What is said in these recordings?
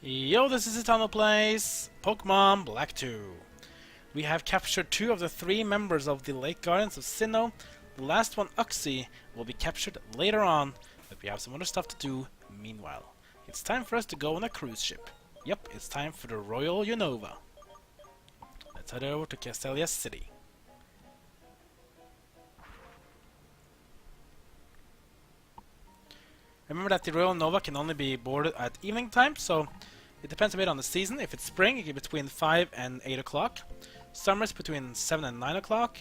Yo, this is Eternal Plays Pokemon Black 2. We have captured 2 of the 3 members of the Lake Guardians of Sinnoh. The last one, Uxie, will be captured later on, but we have some other stuff to do meanwhile. It's time for us to go on a cruise ship. Yep, it's time for the Royal Unova. Let's head over to Castelia City. Remember that the Royal Unova can only be boarded at evening time, so it depends a bit on the season. If it's spring, it can be between 5 and 8 o'clock. Summer is between 7 and 9 o'clock.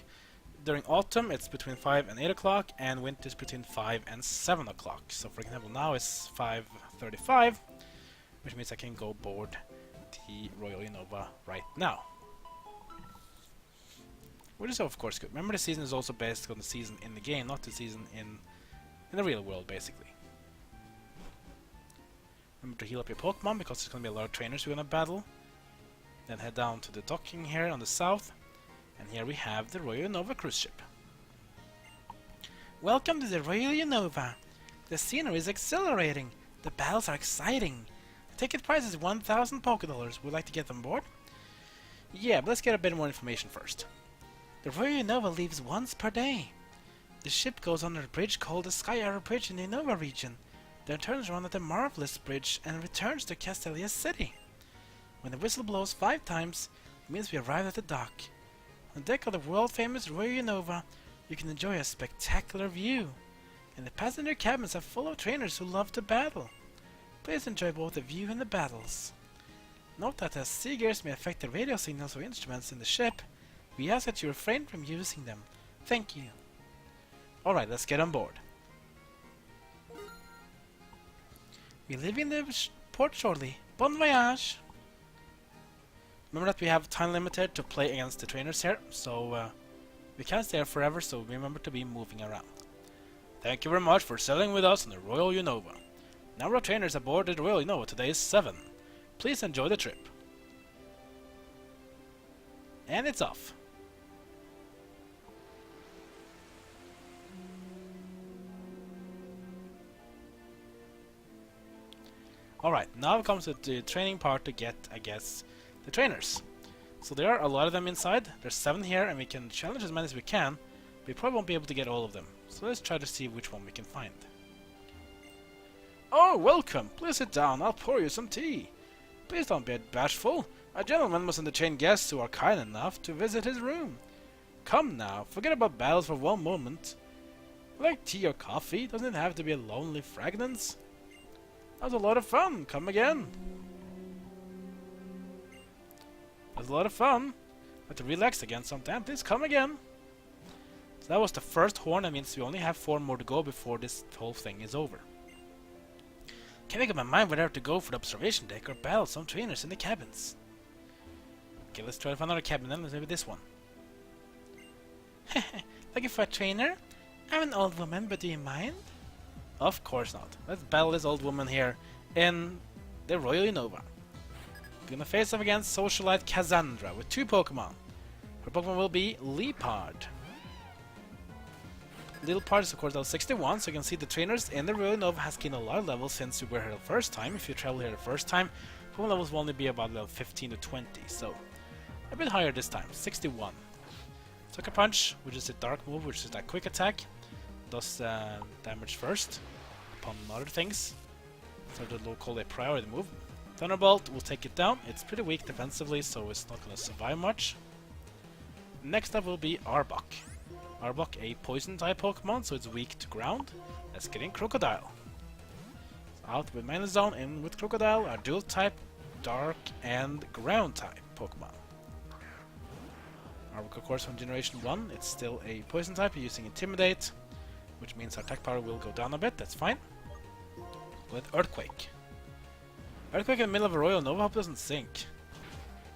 During autumn, it's between 5 and 8 o'clock, and winter is between 5 and 7 o'clock. So, for example, now it's 5:35, which means I can go board the Royal Unova right now. Which is, of course, good. Remember, the season is also based on the season in the game, not the season in the real world, basically. Remember to heal up your Pokemon, because there's going to be a lot of trainers we're going to battle. Then head down to the docking here on the south. And here we have the Royal Unova cruise ship. Welcome to the Royal Unova. The scenery is exhilarating. The battles are exciting. The ticket price is 1,000 Pokédollars. Would like to get on board? Yeah, but let's get a bit more information first. The Royal Unova leaves once per day. The ship goes under a bridge called the Sky Arrow Bridge in the Unova region. Then turns around at the Marvelous Bridge and returns to Castelia City. When the whistle blows 5 times, it means we arrived at the dock. On deck of the world-famous Royal Unova, you can enjoy a spectacular view. And the passenger cabins are full of trainers who love to battle. Please enjoy both the view and the battles. Note that as sea gears may affect the radio signals or instruments in the ship, we ask that you refrain from using them. Thank you. Alright, let's get on board. We leave in the port shortly. Bon voyage! Remember that we have time limited to play against the trainers here, so we can't stay here forever, so remember to be moving around. Thank you very much for sailing with us on the Royal Unova. Number of trainers aboard the Royal Unova today is 7. Please enjoy the trip. And it's off. Alright, now comes the training part to get, I guess, the trainers. So there are a lot of them inside. There's 7 here, and we can challenge as many as we can. We probably won't be able to get all of them. So let's try to see which one we can find. Oh, welcome! Please sit down, I'll pour you some tea. Please don't be bashful. A gentleman must entertain guests who are kind enough to visit his room. Come now, forget about battles for one moment. Like tea or coffee, doesn't it have to be a lonely fragrance? That was a lot of fun. Come again. That was a lot of fun. Have to relax again sometime. Please come again. So that was the first horn. That means we only have 4 more to go before this whole thing is over. Can't make up my mind whether to go for the observation deck or battle some trainers in the cabins. Okay, let's try to find another cabin then. Maybe this one. Looking for a trainer? I'm an old woman, but do you mind? Of course not. Let's battle this old woman here in the Royal Unova. We're gonna face off against Socialite Cassandra with 2 Pokemon. Her Pokemon will be Leopard. Leopard is of course level 61, so you can see the trainers in the Royal Unova has gained a lot of levels since we were here the first time. If you travel here the first time, Pokemon levels will only be about level 15 to 20, so a bit higher this time, 61. Sucker Punch, which is a dark move, which is that quick attack. Does damage first upon other things, so they'll call it a priority move. Thunderbolt will take it down. It's pretty weak defensively, so it's not going to survive much. Next up will be Arbok. Arbok, a poison type Pokemon, so it's weak to ground. Let's get in Crocodile. Out with Minus Zone, in with Crocodile, our dual type, dark and ground type Pokemon. Arbok, of course, from Generation 1, it's still a poison type, using Intimidate, which means our attack power will go down a bit, that's fine. With Earthquake. Earthquake in the middle of a Royal Unova, hope doesn't sink.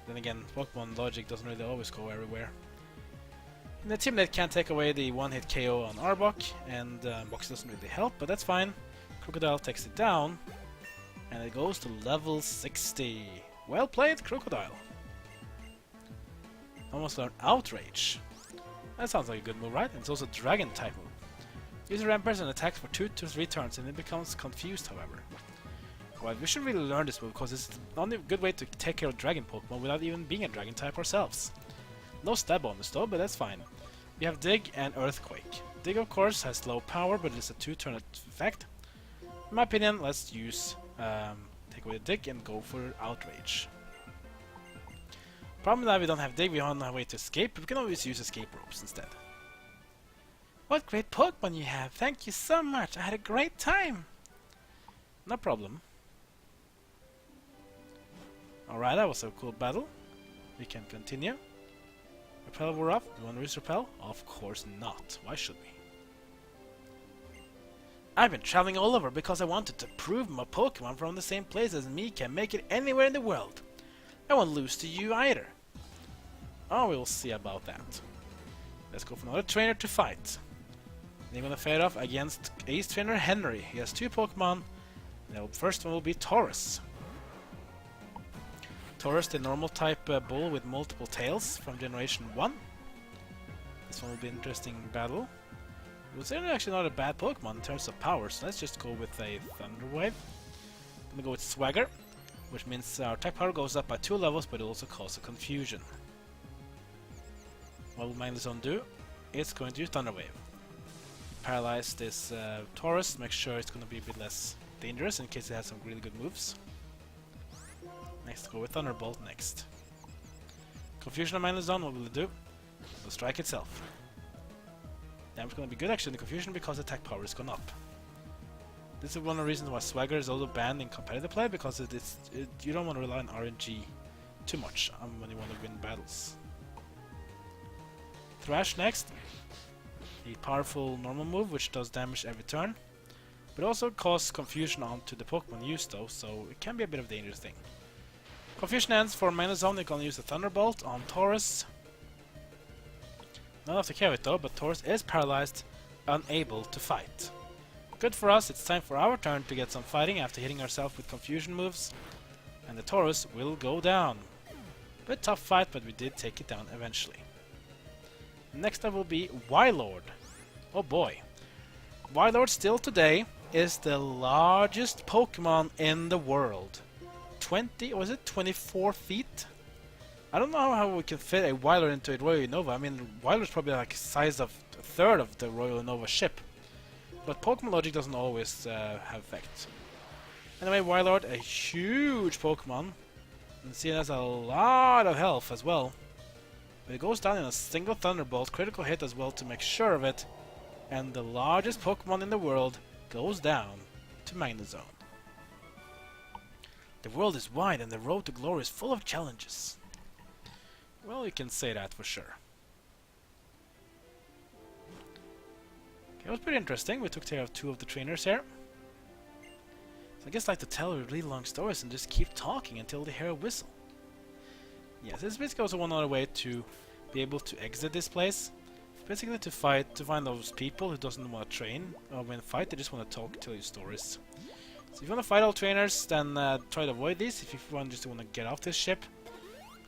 Then again, Pokemon logic doesn't really always go everywhere. And Intimidate can't take away the one-hit KO on Arbok, and Box doesn't really help, but that's fine. Crocodile takes it down, and it goes to level 60. Well played, Crocodile. Almost learned Outrage. That sounds like a good move, right? And it's also Dragon type move. User rampers and attacks for 2 to 3 turns and it becomes confused, however. Well, we should really learn this move because it's the only good way to take care of dragon Pokemon without even being a dragon type ourselves. No stab bonus though, but that's fine. We have Dig and Earthquake. Dig of course has low power, but it's a 2-turn effect. In my opinion, let's use take away the Dig and go for Outrage. Problem that we don't have Dig, we don't have a way to escape, but we can always use escape ropes instead. What great Pokemon you have! Thank you so much! I had a great time! No problem. Alright, that was a cool battle. We can continue. Repel were off. Do you want to use Repel? Of course not. Why should we? I've been traveling all over because I wanted to prove my Pokemon from the same place as me can make it anywhere in the world. I won't lose to you either. Oh, we'll see about that. Let's go for another trainer to fight. They're gonna fade off against Ace Trainer Henry. He has 2 Pokemon. The first one will be Taurus. Taurus, the normal type bull with multiple tails from Generation 1. This one will be an interesting battle. It was actually not a bad Pokemon in terms of power, so let's just go with a Thunder Wave. I'm gonna go with Swagger, which means our attack power goes up by 2 levels, but it also causes a confusion. What will Magnezone do? It's going to use Thunder Wave. Paralyze this Taurus, make sure it's going to be a bit less dangerous in case it has some really good moves. Next, go with Thunderbolt next. Confusion of Magnezone, what will it do? It will strike itself. Damage is going to be good actually in the Confusion because attack power has gone up. This is one of the reasons why Swagger is also banned in competitive play, because you don't want to rely on RNG too much when you want to win battles. Thrash next. A powerful normal move which does damage every turn, but also causes confusion onto the Pokemon used though, so it can be a bit of a dangerous thing. Confusion ends for Magnezone. You're gonna use the Thunderbolt on Taurus. None of the Howaito, but Taurus is paralyzed, unable to fight. Good for us, it's time for our turn to get some fighting after hitting ourselves with confusion moves, and the Taurus will go down. Bit tough fight, but we did take it down eventually. Next up will be Wylord. Oh boy. Wylord still today is the largest Pokemon in the world. 24 feet? I don't know how we can fit a Wylord into a Royal Unova. I mean, Wylord's probably like the size of a third of the Royal Unova ship. But Pokemon logic doesn't always have effect. Anyway, Wylord, a huge Pokemon. And see, it has a lot of health as well. But it goes down in a single Thunderbolt, critical hit as well to make sure of it. And the largest Pokemon in the world goes down to Magnezone. The world is wide and the road to glory is full of challenges. Well, you can say that for sure. Okay, it was pretty interesting. We took care of 2 of the trainers here. So I guess I like to tell really long stories and just keep talking until they hear a whistle. Yes, this is basically also one other way to be able to exit this place. Basically to find those people who doesn't want to train or win a fight, they just want to talk, tell you stories. So if you want to fight all trainers, then try to avoid these. If you just want to get off this ship,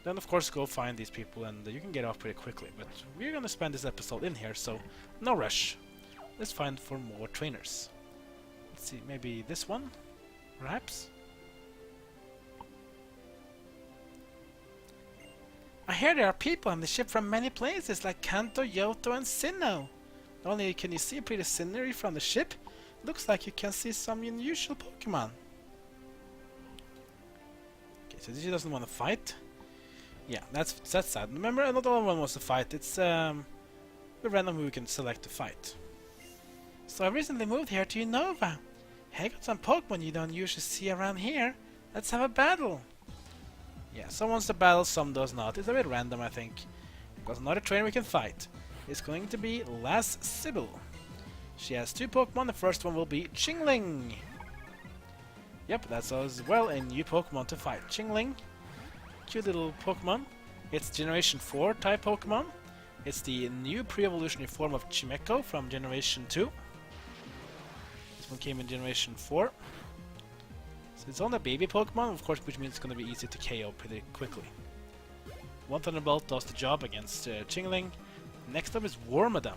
then of course go find these people and you can get off pretty quickly. But we're going to spend this episode in here, so no rush. Let's find for more trainers. Let's see, maybe this one, perhaps? I hear there are people on the ship from many places, like Kanto, Johto, and Sinnoh. Not only can you see pretty scenery from the ship, looks like you can see some unusual Pokemon. Okay, so she doesn't want to fight. Yeah, that's sad. Remember, not all one wants to fight. It's random who we can select to fight. So I recently moved here to Unova. Hey, got some Pokemon you don't usually see around here. Let's have a battle. Yeah, some wants to battle, some does not. It's a bit random, I think. Because another trainer we can fight is going to be Lass Sybil. She has 2 Pokemon. The first one will be Chingling. Yep, that's as well a new Pokemon to fight. Chingling, cute little Pokemon. It's Generation 4 type Pokemon. It's the new pre-evolutionary form of Chimecho from Generation 2. This one came in Generation 4. So it's only a baby Pokemon, of course, which means it's going to be easy to KO pretty quickly. One Thunderbolt does the job against Chingling. Next up is Wormadam.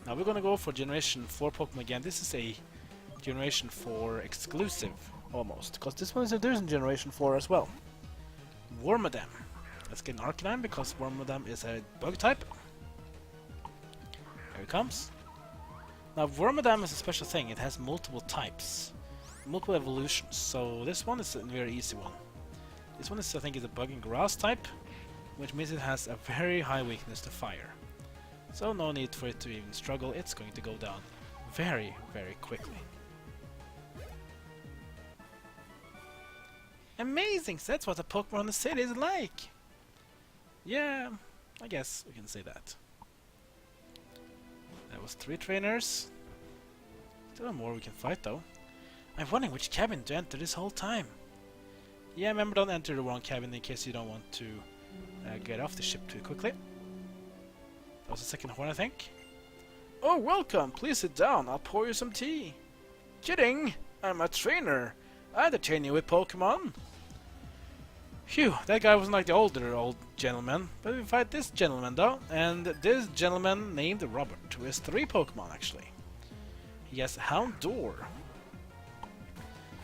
Now we're going to go for Generation 4 Pokemon again. This is a Generation 4 exclusive. Almost, because this one is there's in Generation 4 as well. Wormadam. Let's get an Arcanine because Wormadam is a bug type. Here it comes. Now Wormadam is a special thing, it has multiple types. Multiple evolutions, so this one is a very easy one. This one is, I think, is a bug and grass type, which means it has a very high weakness to fire. So no need for it to even struggle, it's going to go down very, very quickly. Amazing! So that's what a Pokemon in the city is like! Yeah, I guess we can say that. That was 3 trainers. Still more we can fight though. I'm wondering which cabin to enter this whole time. Yeah, remember, don't enter the wrong cabin in case you don't want to get off the ship too quickly. That was the second horn, I think. Oh, welcome! Please sit down, I'll pour you some tea. Kidding! I'm a trainer. I entertain you with Pokemon. Phew, that guy wasn't like the older old gentleman. But we fight this gentleman though, and this gentleman named Robert, who has 3 Pokemon actually. He has Houndour.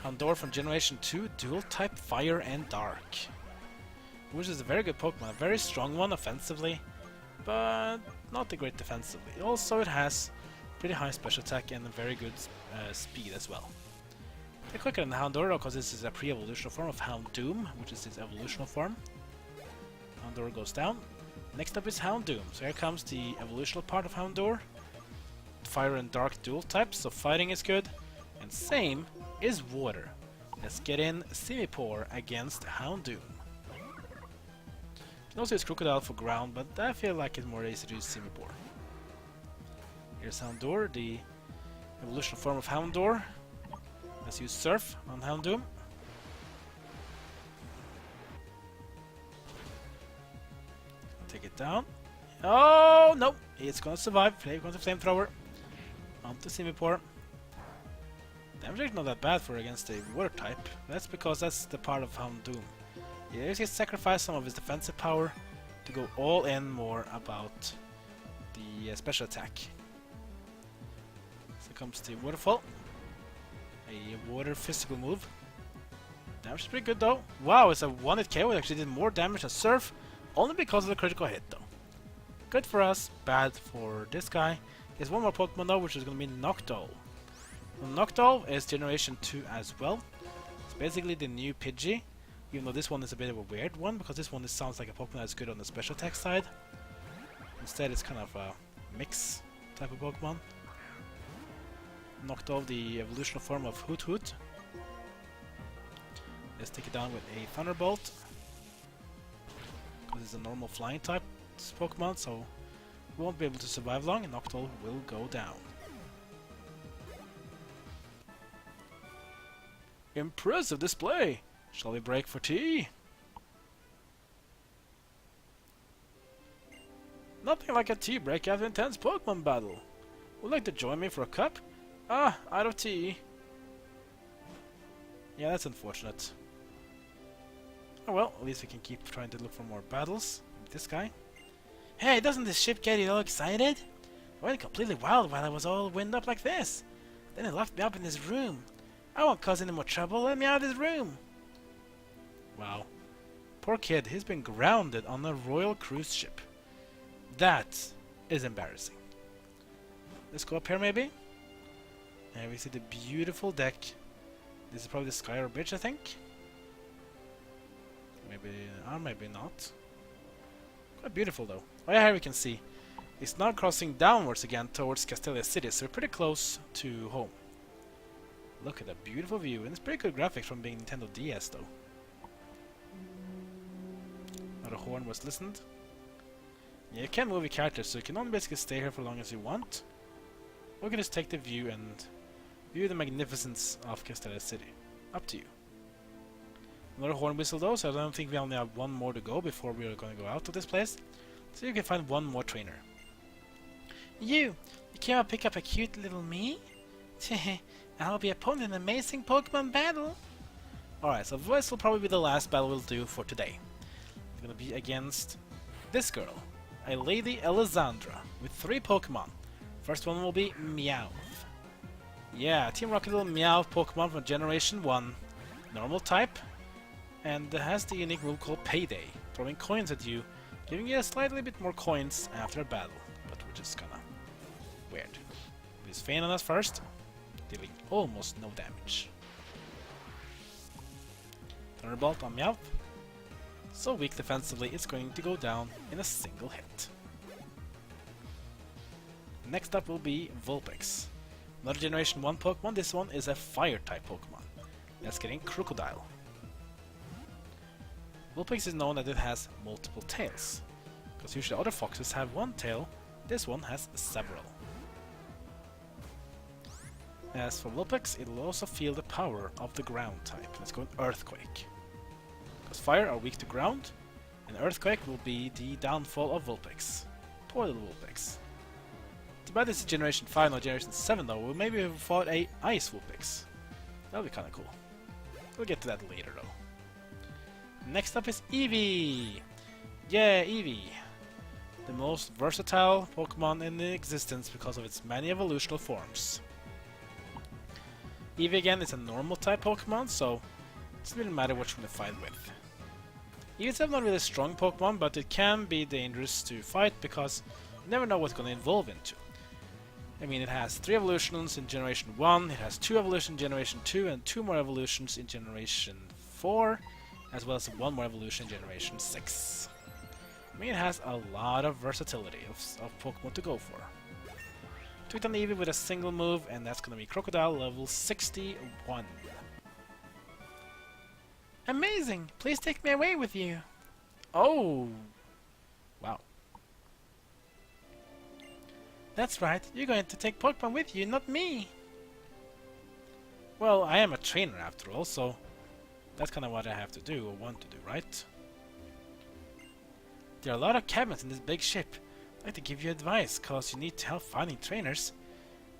Houndour from Generation 2, dual type Fire and Dark. Which is a very good Pokemon, a very strong one offensively, but not a great defensively. Also it has pretty high special attack and a very good speed as well. They're quicker than Houndour because this is a pre-evolutional form of Houndoom, which is its evolutional form. Houndour goes down. Next up is Houndoom, so here comes the evolutional part of Houndour. Fire and Dark dual types, so fighting is good. And same is water. Let's get in Simipour against Houndoom. You can also use Crocodile for ground, but I feel like it's more easy to use Simipour. Here's Houndour, the evolutional form of Houndour. Let's use Surf on Houndoom. Take it down. Oh no! It's gonna survive. Here comes the Flamethrower. Onto Simipour. Damage is not that bad for against a water type. That's because that's the part of Houndoom. He has to sacrifice some of his defensive power to go all in more about the special attack. So comes the Waterfall. A water physical move. Damage is pretty good though. Wow, it's a 1-hit KO. It actually did more damage than Surf, only because of the critical hit though. Good for us, bad for this guy. There's one more Pokemon though, which is going to be Noctowl. Noctowl is Generation 2 as well. It's basically the new Pidgey, even though this one is a bit of a weird one, because this one sounds like a Pokemon that's good on the special attack side. Instead it's kind of a mix type of Pokemon. Noctowl, the evolutional form of Hoot Hoot. Let's take it down with a Thunderbolt, because it's a normal flying type Pokemon, so we won't be able to survive long, and Noctowl will go down. Impressive display! Shall we break for tea? Nothing like a tea break after an intense Pokemon battle. Would like to join me for a cup? Ah, out of tea. Yeah, that's unfortunate. Oh well, at least we can keep trying to look for more battles with this guy. Hey, doesn't this ship get you all excited? I went completely wild while I was all wind up like this. Then it locked me up in this room. I won't cause any more trouble, let me out of this room. Wow. Poor kid, he's been grounded on a royal cruise ship. That is embarrassing. Let's go up here maybe. And we see the beautiful deck. This is probably the Skyward Bridge, I think. Maybe, or maybe not. Quite beautiful though. Oh yeah, here we can see. It's now crossing downwards again towards Castelia City, so we're pretty close to home. Look at that beautiful view, and it's pretty good graphics from being Nintendo DS though. Not a horn was listened. Yeah, you can move your characters, so you can only basically stay here for as long as you want. Or you can just take the view and view the magnificence of Castelia City. Up to you. Another horn whistle though, so I don't think we only have one more to go before we are going to go out of this place. So you can find one more trainer. You came out to pick up a cute little me? I'll be opponent in an amazing Pokemon battle. Alright, so this will probably be the last battle we'll do for today. It's gonna be against this girl, a Lady Alessandra, with 3 Pokemon. First one will be Meowth. Yeah, Team Rocket little Meowth Pokemon from Generation 1. Normal type, and has the unique move called Payday, throwing coins at you, giving you a slightly bit more coins after a battle, but which is kinda weird. Use Feign on us first, dealing almost no damage. Thunderbolt on Meowth. So weak defensively, it's going to go down in a single hit. Next up will be Vulpix. Another Generation 1 Pokemon, this one is a Fire-type Pokemon. Let's get in Crocodile. Vulpix is known that it has multiple tails, because usually other foxes have one tail, this one has several. As for Vulpix, it will also feel the power of the ground type. Let's go with Earthquake. Because fire are weak to ground, and Earthquake will be the downfall of Vulpix. Poor little Vulpix. Too bad this is Generation 5, not Generation 7 though. We'll maybe have fought a Ice Vulpix. That'll be kinda cool. We'll get to that later though. Next up is Eevee! Yeah, Eevee! The most versatile Pokemon in existence because of its many evolutional forms. Eevee again is a normal type Pokemon, so it doesn't really matter which one to fight with. Eevee's not really a strong Pokemon, but it can be dangerous to fight because you never know what it's going to evolve into. I mean, it has 3 evolutions in Generation 1, it has 2 evolutions in Generation 2, and 2 more evolutions in Generation 4, as well as 1 more evolution in Generation 6. I mean, it has a lot of versatility of Pokemon to go for. Tweet on Eevee with a single move, and that's gonna be Crocodile level 61. Amazing! Please take me away with you! Oh! Wow. That's right, you're going to take Pokemon with you, not me! Well, I am a trainer after all, so that's kinda what I have to do, or want to do, right? There are a lot of cabins in this big ship. I'd like to give you advice, cause you need help finding trainers.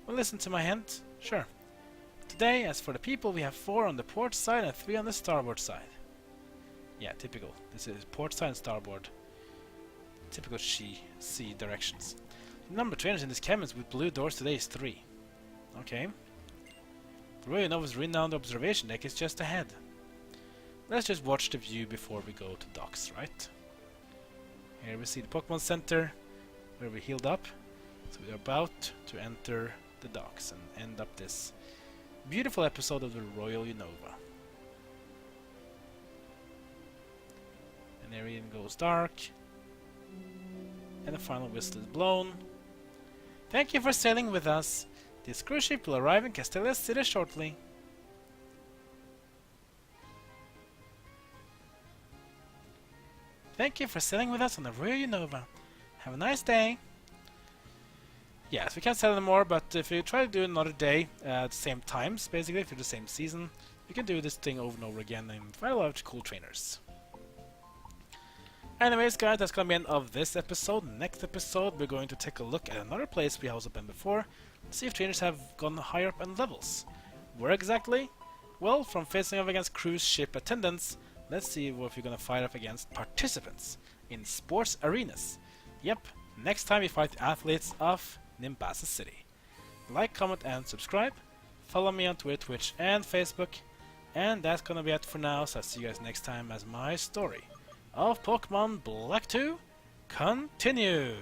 Well, listen to my hint? Sure. Today, as for the people, we have 4 on the port side and 3 on the starboard side. Yeah, typical. This is port side and starboard. Typical sea directions. The number of trainers in this cabin with blue doors today is 3. Okay. The Royal Unova's renowned observation deck is just ahead. Let's just watch the view before we go to docks, right? Here we see the Pokemon Center, where we healed up. So we're about to enter the docks and end up this beautiful episode of the Royal Unova. And everything goes dark. And the final whistle is blown. Thank you for sailing with us. This cruise ship will arrive in Castelia City shortly. Thank you for sailing with us on the Royal Unova. Have a nice day. Yes, we can't sell anymore, but if you try to do another day at the same times, basically, if you're the same season, you can do this thing over and over again and find a lot of cool trainers. Anyways, guys, that's gonna be the end of this episode. Next episode, we're going to take a look at another place we have also been before, to see if trainers have gone higher up in levels. Where exactly? Well, from facing off against cruise ship attendants, let's see if you're gonna fight off against participants in sports arenas. Yep, next time we fight the athletes of Nimbasa City. Like, comment, and subscribe. Follow me on Twitter, Twitch, and Facebook. And that's gonna be it for now, so I'll see you guys next time as my story of Pokemon Black 2 continues.